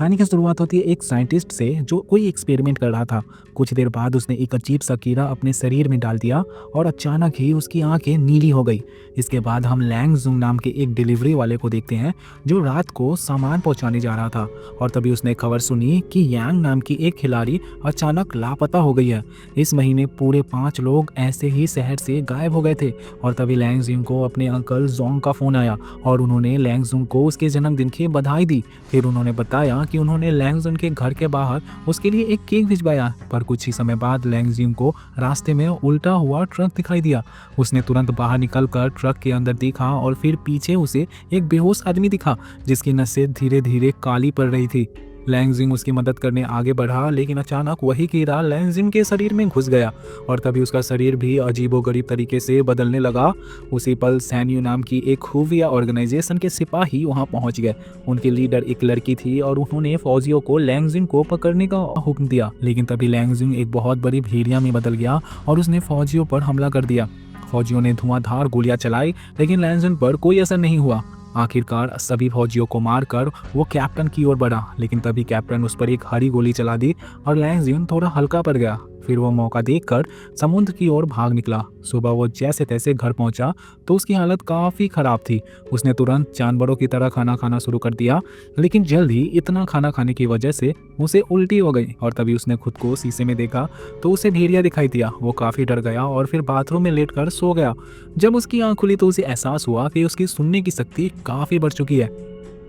कहानी की शुरुआत होती है एक साइंटिस्ट से जो कोई एक्सपेरिमेंट कर रहा था। कुछ देर बाद उसने एक अजीब सा कीड़ा अपने शरीर में डाल दिया और अचानक ही उसकी आंखें नीली हो गई। इसके बाद हम लैंग जुंग नाम के एक डिलीवरी वाले को देखते हैं जो रात को सामान पहुंचाने जा रहा था और तभी उसने खबर सुनी कि यांग नाम की एक खिलाड़ी अचानक लापता हो गई है। इस महीने पूरे 5 लोग ऐसे ही शहर से गायब हो गए थे और तभी लैंग जुंग को अपने अंकल जोंग का फोन आया और उन्होंने लैंग जुंग को उसके जन्मदिन की बधाई दी। फिर उन्होंने बताया कि उन्होंने लैंग जुन के घर के बाहर उसके लिए एक केक भिजवाया, पर कुछ ही समय बाद लैंग जुन को रास्ते में उल्टा हुआ ट्रक दिखाई दिया। उसने तुरंत बाहर निकलकर ट्रक के अंदर देखा और फिर पीछे उसे एक बेहोश आदमी दिखा जिसकी नसें धीरे धीरे काली पड़ रही थी। लैंग जुन उसकी मदद करने आगे बढ़ा लेकिन अचानक वही कीड़ा लैंग जुन के शरीर में घुस गया और तभी उसका शरीर भी अजीबोगरीब तरीके से बदलने लगा। उसी पल सैन्यू नाम की एक खुफिया ऑर्गेनाइजेशन के सिपाही वहां पहुंच गए। उनकी लीडर एक लड़की थी और उन्होंने फौजियों को लैंग जुन को पकड़ने का हुक्म दिया, लेकिन तभी लैंग जुन एक बहुत बड़ी भेड़िया में बदल गया और उसने फौजियों पर हमला कर दिया। फौजियों ने धुआंधार गोलियां चलाई लेकिन लैंग जुन पर कोई असर नहीं हुआ। आखिरकार सभी फौजियों को मारकर वो कैप्टन की ओर बढ़ा, लेकिन तभी कैप्टन उस पर एक हरी गोली चला दी और लैंग जुन थोड़ा हल्का पड़ गया। फिर वो मौका देखकर समुद्र की ओर भाग निकला। सुबह वो जैसे तैसे घर पहुंचा तो उसकी हालत काफ़ी ख़राब थी। उसने तुरंत जानवरों की तरह खाना खाना शुरू कर दिया, लेकिन जल्द ही इतना खाना खाने की वजह से उसे उल्टी हो गई और तभी उसने खुद को शीशे में देखा तो उसे भेड़िया दिखाई दिया। वो काफ़ी डर गया और फिर बाथरूम में लेटकर सो गया। जब उसकी आँख खुली तो उसे एहसास हुआ कि उसकी सुनने की शक्ति काफ़ी बढ़ चुकी है,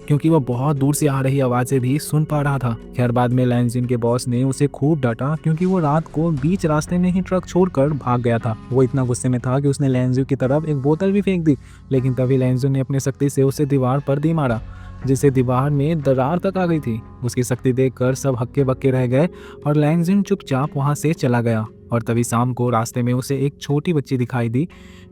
क्योंकि वह बहुत दूर से आ रही आवाज़ें भी सुन पा रहा था। खैर बाद में लैंग जुन के बॉस ने उसे खूब डांटा क्योंकि वो रात को बीच रास्ते में ही ट्रक छोड़कर भाग गया था। वो इतना गुस्से में था कि उसने लैंग जुन की तरफ एक बोतल भी फेंक दी, लेकिन तभी लैंग जुन ने अपनी शक्ति से उसे दीवार पर दे मारा जिससे दीवार में दरार तक आ गई थी। उसकी शक्ति देखकर सब हक्के बक्के रह गए और लैंग जुन चुपचाप वहां से चला गया। और तभी शाम को रास्ते में उसे एक छोटी बच्ची दिखाई दी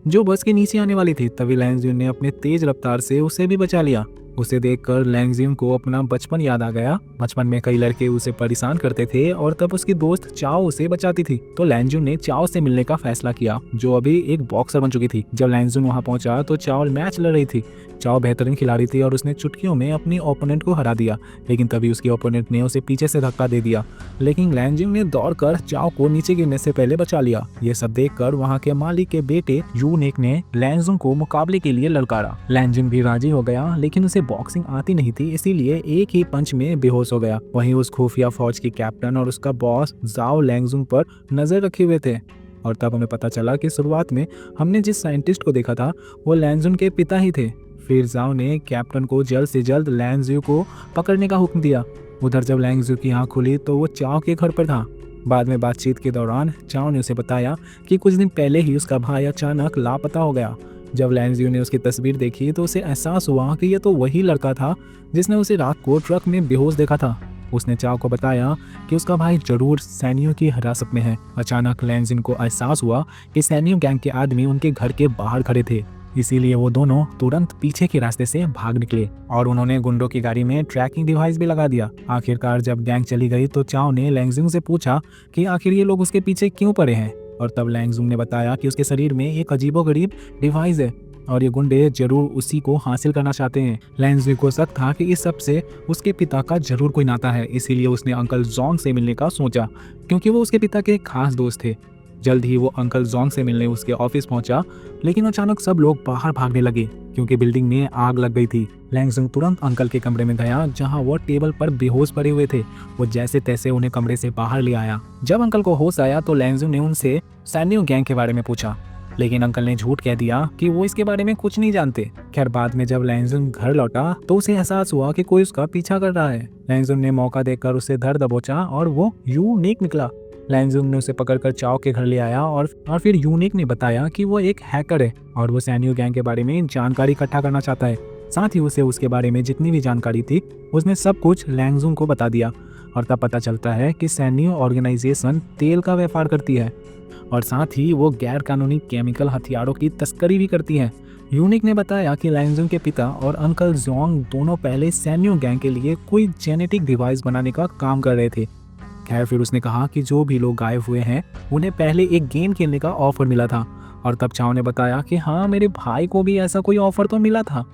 जो बस के नीचे आने वाली थी। तभी लैंग जुन ने अपने तेज रफ्तार से उसे भी बचा लिया। उसे देखकर लैंग जुन को अपना बचपन याद आ गया। बचपन में कई लड़के उसे परेशान करते थे और तब उसकी दोस्त चाओ उसे बचाती थी। तो लैंग जुन ने चाओ से मिलने का फैसला किया जो अभी एक बॉक्सर बन चुकी थी। जब लैंग जुन वहां पहुंचा तो चाओ मैच लड़ रही थी। चाओ बेहतरीन खिलाड़ी थी और उसने चुटकियों में अपनी ओपोनेंट को हरा दिया, लेकिन तभी उसकी ओपोनेंट ने उसे पीछे से धक्का दे दिया, लेकिन लैंग जुन ने दौड़कर चाओ को नीचे गिरने से पहले बचा लिया। ये सब देखकर वहां के मालिक के बेटे यू नेक ने लैंग जुन को मुकाबले के लिए ललकारा। लैंग जुन भी राजी हो गया, लेकिन उसे बॉक्सिंग आती नहीं थी, इसीलिए एक ही पंच में बेहोश हो गया। वहीं उस खुफिया फौज के कैप्टन और उसका बॉस जाओ लैंग जुन पर नजर रखे हुए थे और तब हमें पता चला कि शुरुआत में हमने जिस साइंटिस्ट को देखा था वो लैंग जुन के पिता ही थे। फिर जाओ ने कैप्टन को जल्द से जल्द लैंग जुन को पकड़ने का हुक्म दिया। उधर जब लैंग जुन की आंख खुली तो वो चाओ के घर पर था। बाद में बातचीत के दौरान चाओ ने उसे बताया कि कुछ दिन पहले ही उसका भाई अचानक लापता हो गया। जब लैंग जुन ने उसकी तस्वीर देखी तो उसे एहसास हुआ कि यह तो वही लड़का था जिसने उसे रात को ट्रक में बेहोश देखा था। उसने चाओ को बताया कि उसका भाई जरूर सैनियों की हिरासत में है। अचानक लैंग जुन को एहसास हुआ कि सैनियों गैंग के आदमी उनके घर के बाहर खड़े थे, इसीलिए वो दोनों तुरंत पीछे के रास्ते से भाग निकले और उन्होंने गुंडों की गाड़ी में ट्रैकिंग डिवाइस भी लगा दिया। आखिरकार जब गैंग चली गई तो चाओ ने लैंग जुन से पूछा कि आखिर ये लोग उसके पीछे क्यों पड़े हैं और तब लैंग जुन ने बताया कि उसके शरीर में एक अजीबोगरीब डिवाइस है और ये गुंडे जरूर उसी को हासिल करना चाहते हैं। लैंग जुन को शक था कि इस सब से उसके पिता का जरूर कोई नाता है, इसीलिए उसने अंकल जोंग से मिलने का सोचा क्योंकि वो उसके पिता के खास दोस्त थे। जल्द ही वो अंकल जोंग से मिलने उसके ऑफिस पहुंचा, लेकिन अचानक सब लोग बाहर भागने लगे क्योंकि बिल्डिंग में आग लग गई थी। लैंग जुन तुरंत अंकल के कमरे में गया जहां वो टेबल पर बेहोश पड़े हुए थे। वो जैसे तैसे उन्हें कमरे से बाहर ले आया। जब अंकल को होश आया तो लैंग जुन ने उनसे सैन्यू गैंग के बारे में पूछा, लेकिन अंकल ने झूठ कह दिया कि वो इसके बारे में कुछ नहीं जानते। खैर बाद में जब लैंग जुन घर लौटा तो उसे एहसास हुआ कि कोई उसका पीछा कर रहा है। लैंग जुन ने मौका देखकर उसे धर दबोचा और वो यू नेक निकला। लैंग जुन ने उसे पकड़कर चाओ के घर ले आया और फिर यूनिक ने बताया कि वो एक हैकर है और वो सैन्यू गैंग के बारे में जानकारी इकट्ठा करना चाहता है। साथ ही उसे उसके बारे में जितनी भी जानकारी थी उसने सब कुछ लैंग जुन को बता दिया और तब पता चलता है कि सैन्यू ऑर्गेनाइजेशन तेल का व्यापार करती है और साथ ही वो गैर कानूनी केमिकल हथियारों की तस्करी भी करती है। यूनिक ने बताया कि लैंग जुन के पिता और अंकल जोंग दोनों पहले सैन्यू गैंग के लिए कोई जेनेटिक डिवाइस बनाने का काम कर रहे थे। खैर फिर उसने कहा कि जो भी लोग गायब हुए हैं उन्हें पहले एक गेम खेलने का ऑफर मिला था और तब चाओ ने बताया कि हाँ मेरे भाई को भी ऐसा कोई ऑफर तो मिला था।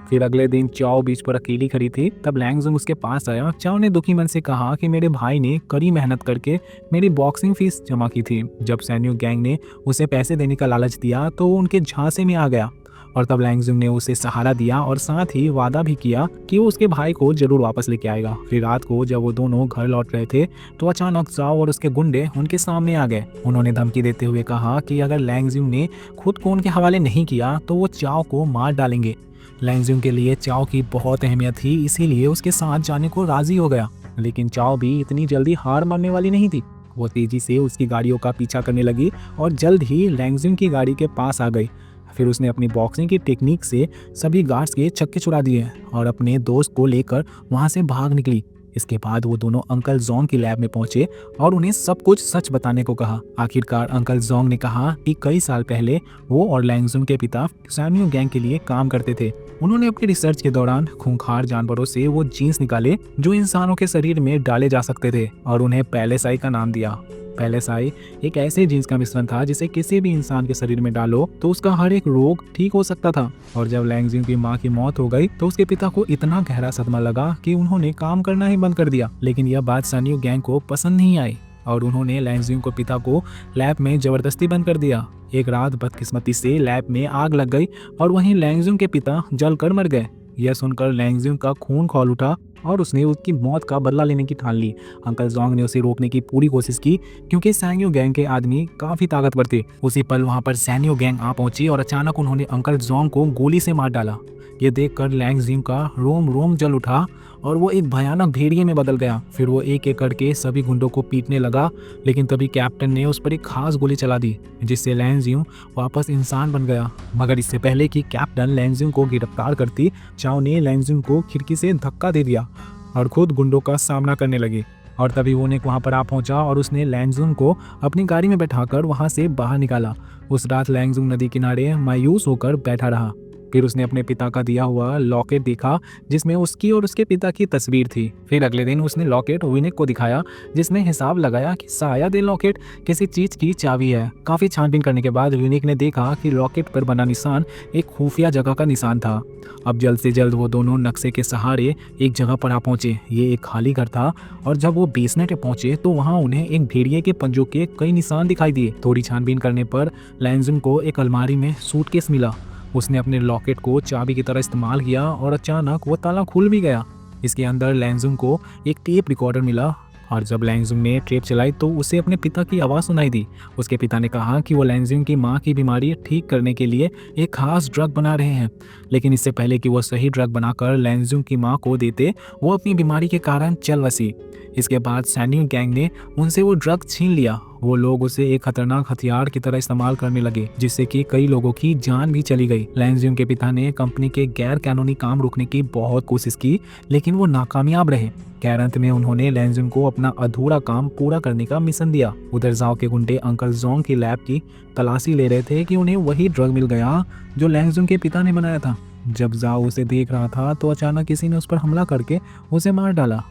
फिर अगले दिन चाओ बीच पर अकेली खड़ी थी। तब लैंगजुंग उसके पास आया। चाओ ने दुखी मन से कहा कि मेरे भाई ने कड़ी मेहनत करके मेरी बॉक्सिंग फीस जमा की थी। जब सैन्यू गैंग ने उसे पैसे देने का लालच दिया तो वो उनके झांसे में आ गया और तब लैंगजुंग ने उसे सहारा दिया और साथ ही वादा भी किया कि वो उसके भाई को जरूर वापस लेके आएगा। फिर रात को जब वो दोनों घर लौट रहे थे तो अचानक जाओ और उसके गुंडे उनके सामने आ गए। उन्होंने धमकी देते हुए कहा कि अगर लैंगजुंग ने खुद को उनके हवाले नहीं किया तो वो चाओ को मार डालेंगे। लैंगजुंग के लिए चाओ की बहुत अहमियत थी, इसीलिए उसके साथ जाने को राजी हो गया। लेकिन चाओ भी इतनी जल्दी हार मानने वाली नहीं थी। वो तेजी से उसकी गाड़ियों का पीछा करने लगी और जल्द ही लैंगजुंग की गाड़ी के पास आ गई। फिर उसने अपनी बॉक्सिंग की टेक्निक से सभी गार्ड्स के छक्के छुड़ा दिए और अपने दोस्त को लेकर वहां से भाग निकली। इसके बाद वो दोनों अंकल जोंग की लैब में पहुंचे और उन्हें सब कुछ सच बताने को कहा। आखिरकार अंकल जोंग ने कहा कि कई साल पहले वो और लैंगजुंग के पिता सैन्यू गैंग के लिए काम करते थे। उन्होंने अपनी रिसर्च के दौरान खूंखार जानवरों से वो जीन्स निकाले जो इंसानों के शरीर में डाले जा सकते थे और उन्हें पैलेसाई का नाम दिया। पैलेसाई एक ऐसे जीन्स का मिश्रण था जिसे किसी भी इंसान के शरीर में डालो तो उसका हर एक रोग ठीक हो सकता था। और जब लैंगजुंग की मां की मौत हो गई तो उसके पिता को इतना गहरा सदमा लगा कि उन्होंने काम करना ही बंद कर दिया। लेकिन यह बात सैन्यू गैंग को पसंद नहीं आई और उन्होंने लैंगजुंग को पिता को लैब में जबरदस्ती बंद कर दिया। एक रात बदकिस्मती से लैब में आग लग गई और वहीं लैंगजुंग के पिता जलकर मर गए। यह सुनकर लैंगजुंग का खून खौल उठा और उसने उसकी मौत का बदला लेने की ठान ली। अंकल जोंग ने उसे रोकने की पूरी कोशिश की क्योंकि सैन्यू गैंग के आदमी काफी ताकतवर थे। उसी पल वहां पर सैन्यू गैंग आ पहुंची और अचानक उन्होंने अंकल जोंग को गोली से मार डाला। ये देखकर लैंगजुंग का रोम रोम जल उठा और वो एक भयानक भेड़िए में बदल गया। फिर वो एक एक करके सभी गुंडों को पीटने लगा, लेकिन तभी कैप्टन ने उस पर एक खास गोली चला दी जिससे लैंगजुंग वापस इंसान बन गया। मगर इससे पहले कि कैप्टन लैंगजुंग को गिरफ्तार करती, चाओ ने लैंगजुंग को खिड़की से धक्का दे दिया और खुद गुंडों का सामना करने लगी। और तभी वो वहां पर आ पहुंचा और उसने लैंगजुंग को अपनी गाड़ी में बैठाकर वहां से बाहर निकाला। उस रात लैंगजुंग नदी किनारे मायूस होकर बैठा रहा। फिर उसने अपने पिता का दिया हुआ लॉकेट देखा जिसमें उसकी और उसके पिता की तस्वीर थी। फिर अगले दिन उसने लॉकेट विनिक को दिखाया जिसने हिसाब लगाया कि शायद ये लॉकेट किसी चीज की चाबी है। काफी छानबीन करने के बाद विनिक ने देखा कि लॉकेट पर बना निशान एक खुफिया जगह का निशान था। अब जल्द से जल्द वो दोनों नक्शे के सहारे एक जगह पर आ पहुंचे। ये एक खाली घर था और जब वो बेसमेंट में पहुंचे तो वहां उन्हें एक भेड़िए के पंजों के कई निशान दिखाई दिए। थोड़ी छानबीन करने पर लैंगजुंग को एक अलमारी में सूटकेस मिला। उसने अपने लॉकेट को चाबी की तरह इस्तेमाल किया और अचानक वो ताला खुल भी गया। इसके अंदर लैंगजुंग को एक टेप रिकॉर्डर मिला और जब लैंगजुंग ने टेप चलाई तो उसे अपने पिता की आवाज़ सुनाई दी। उसके पिता ने कहा कि वो लैंगजुंग की मां की बीमारी ठीक करने के लिए एक खास ड्रग बना रहे हैं, लेकिन इससे पहले कि वो सही ड्रग बनाकर लैंगजुंग की मां को देते, वो अपनी बीमारी के कारण चल बसी। इसके बाद सैन्यू गैंग ने उनसे वो ड्रग छीन लिया। वो लोग उसे एक खतरनाक हथियार की तरह इस्तेमाल करने लगे जिससे कि कई लोगों की जान भी चली गई। लैंगजुंग के पिता ने कंपनी के गैर कानूनी काम रोकने की बहुत कोशिश की, लेकिन वो नाकामयाब रहे। खैर अंत में उन्होंने लैंगजुंग को अपना अधूरा काम पूरा करने का मिशन दिया। उधर जाओ के गुंडे अंकल जोंग की लैब की तलाशी ले रहे थे कि उन्हें वही ड्रग मिल गया जो लैंगजुंग के पिता ने बनाया था। जब जाओ उसे देख रहा था तो अचानक किसी ने उस पर हमला करके उसे मार डाला।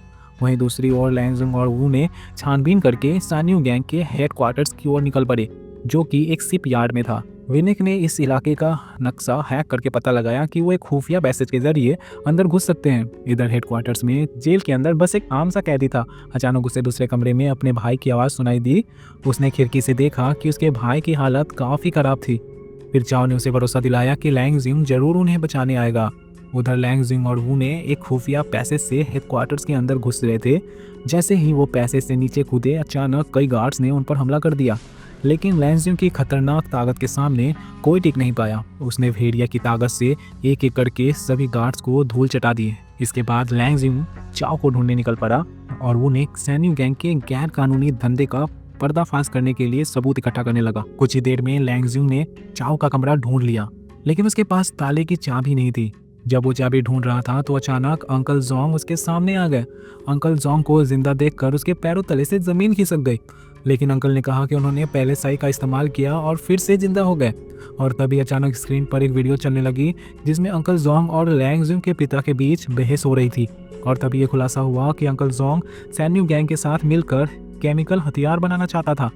वहीं दूसरी ओर लैंगजुंग और वू ने छानबीन करके सैन्यू गैंग के हेडक्वार्टर्स की ओर निकल पड़े जो कि एक शिप यार्ड में था। विनिक ने इस इलाके का नक्शा हैक करके पता लगाया कि वो एक खुफिया पैसेज के जरिए अंदर घुस सकते हैं। इधर हेडक्वार्टर्स में जेल के अंदर बस एक आम सा कैदी था। अचानक उसे दूसरे कमरे में अपने भाई की आवाज़ सुनाई दी। उसने खिड़की से देखा कि उसके भाई की हालत काफ़ी ख़राब थी। फिर चाओ ने उसे भरोसा दिलाया कि लैंगजुंग जरूर उन्हें बचाने आएगा। उधर लैंगजुंग और वू ने एक खुफिया पैसेज से हेडक्वार्टर्स के अंदर घुस रहे थे। जैसे ही वो पैसेज से नीचे कूदे, अचानक कई गार्ड्स ने उन पर हमला कर दिया, लेकिन लैंगजुंग की खतरनाक ताकत के सामने कोई टिक नहीं पाया। उसने भेड़िया की ताकत से एक एक करके सभी गार्ड्स को धूल चटा दिए। इसके बाद लैंगजुंग चाओ को ढूंढने निकल पड़ा और वो ने सैन्यू गैंग के गैर कानूनी धंधे का पर्दाफाश करने के लिए सबूत इकट्ठा करने लगा। कुछ ही देर में लैंगजुंग ने चाओ का कमरा ढूंढ लिया, लेकिन उसके पास ताले की चाबी नहीं थी। जब वो चाबी ढूंढ रहा था तो अचानक अंकल जोंग उसके सामने आ गए। अंकल जोंग को जिंदा देखकर उसके पैरों तले से जमीन खिसक गई, लेकिन अंकल ने कहा कि उन्होंने पहले साई का इस्तेमाल किया और फिर से जिंदा हो गए। और तभी अचानक स्क्रीन पर एक वीडियो चलने लगी जिसमें अंकल जोंग और लैंगजुंग के पिता के बीच बहस हो रही थी। और तभी ये खुलासा हुआ कि अंकल जोंग सैन्यू गैंग के साथ मिलकर केमिकल हथियार बनाना चाहता था,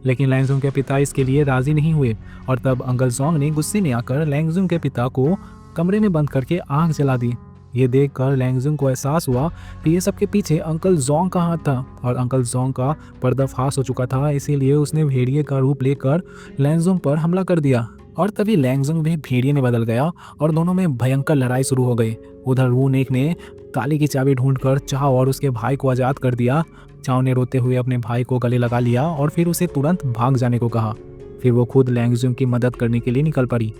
लेकिन लैंगजुंग के पिता इसके लिए राजी नहीं हुए। और तब अंकल जोंग ने गुस्से में आकर लैंगजुंग के पिता को कमरे में बंद करके आग जला दी। ये देखकर लैंगजुंग को एहसास हुआ कि ये सबके पीछे अंकल जोंग का हाथ था और अंकल जोंग का पर्दाफाश हो चुका था, इसीलिए उसने भेड़िए का रूप लेकर लैंगजुंग पर हमला कर दिया। और तभी लैंगजुंग भी भेड़िए में बदल गया और दोनों में भयंकर लड़ाई शुरू हो गई। उधर वू नेक ने ताले की चाबी ढूंढकर चाओ और उसके भाई को आज़ाद कर दिया। चाओ ने रोते हुए अपने भाई को गले लगा लिया और फिर उसे तुरंत भाग जाने को कहा। फिर वो खुद लैंगजुंग की मदद करने के लिए निकल पड़ी।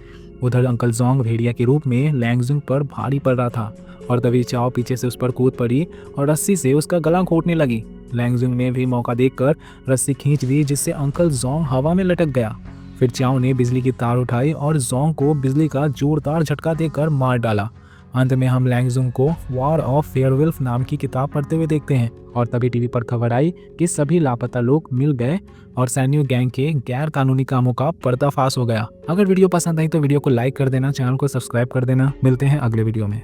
उधर अंकल जोंग भेड़िया के रूप में लैंगजुंग पर भारी पड़ रहा था और तभी चाओ पीछे से उस पर कूद पड़ी और रस्सी से उसका गला घोंटने लगी। लैंगजुंग ने भी मौका देखकर रस्सी खींच दी, जिससे अंकल जोंग हवा में लटक गया। फिर चाओ ने बिजली की तार उठाई और जोंग को बिजली का जोरदार झटका देकर मार डाला। अंत में हम लैंगजुंग को वॉर ऑफ फेयरवुल्फ नाम की किताब पढ़ते हुए देखते हैं और तभी टीवी पर खबर आई कि सभी लापता लोग मिल गए और सैन्यू गैंग के गैर कानूनी कामों का पर्दाफाश हो गया। अगर वीडियो पसंद आई तो वीडियो को लाइक कर देना, चैनल को सब्सक्राइब कर देना। मिलते हैं अगले वीडियो में।